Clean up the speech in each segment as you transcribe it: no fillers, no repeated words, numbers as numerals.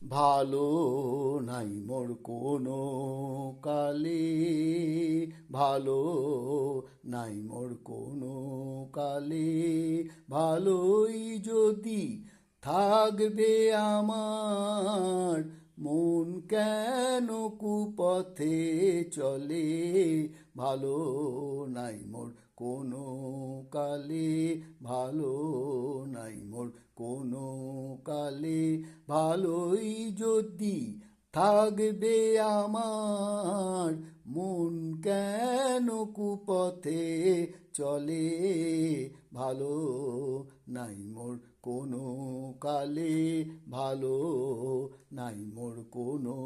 ভালো নাই মোর কোনো কালে, ভালো নাই মোর কোনো কালে, ভালোই যদি থাকবে আমার, মন কেন কুপথে চলে। ভালো নাই মোর কোনো কালে, ভালো নাই মোর কোনো কালে, ভালোই যদি থাকবে আমার, মন কেন কুপথে চলে। ভালো নাই মোর কোনো কালে, ভালো নাই মোর কোনো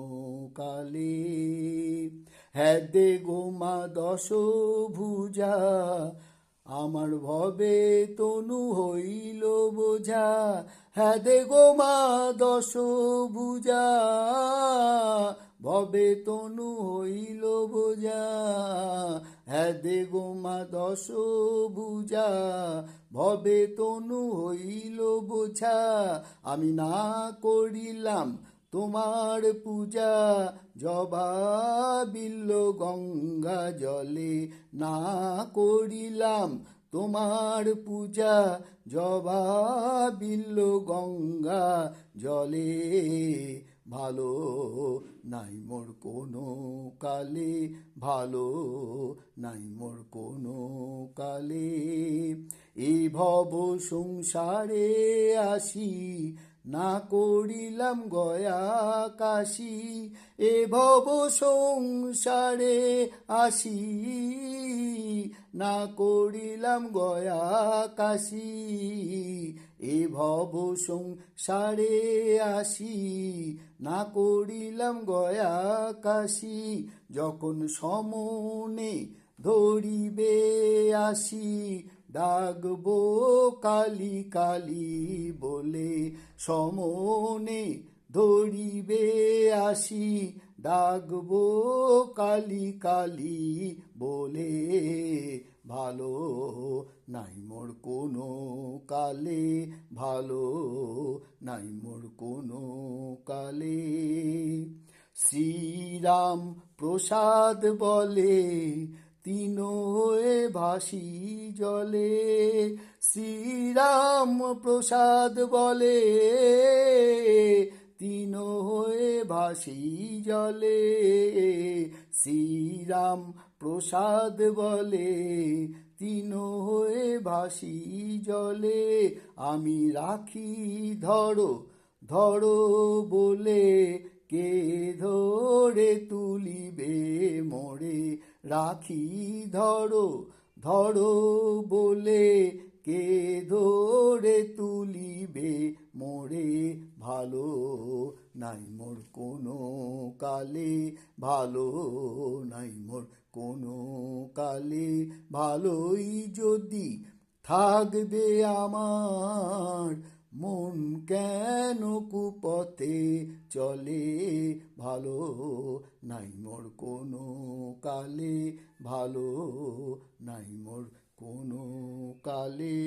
কালে। হ্যাঁ দে গো মা দশ ভুজা, আমার ভবে তনু হইল বোঝা। হ্যাঁ দে গো মা দশ ভুজা, ভবে তনু হইল বোঝা। হ্যাঁ দে গো মা দশ ভুজা, ভবে তনু হইল বোঝা। আমি না করিলাম তোমার পূজা, জবা বিল্ল গঙ্গা জলে। না করিলাম তোমার পূজা, জবা বিল্ল গঙ্গা জলে। ভালো নাই মোর কোনো কালে, ভালো নাই মোর কোনো কালে। এই ভব সংসারে আসি, না করিলাম গয়া কাশি। এ ভব সংসারে আসি, না করিলাম গয়া কাশি। এ ভব সংসারে আসি, না করিলাম গয়া কাশি। যখন সমনে ধরিবে আসি, ডাকবো কালী কালী বলে। সমনে ধরিবে আসি, ডাকবো কালী কালী বলে। ভালো নাই মোর কোনো কালে, ভালো নাই মোর কোনো কালে। শ্রীরাম প্রসাদ বলে, তিন হয়ে ভাসি জলে। শ্রীরাম প্রসাদ বলে, তিন হয়ে ভাসি জলে। শ্রীরাম প্রসাদ বলে, তিন হয়ে ভাসি জলে। আমি রাখি ধরো ধরো বলে, কে ধরে তুলিবে মোরে। রাখি ধরো ধরো বলে, কে ধরে তুলিবে মোরে। ভালো নাই মোর কোনো কালে, ভালো নাই মোর কোনো কালে, ভালোই যদি থাকবে আমার, মন কেন কুপথে চলে। ভালো নাই মোর কোনো কালে, ভালো নাই মোর কোনো কালে।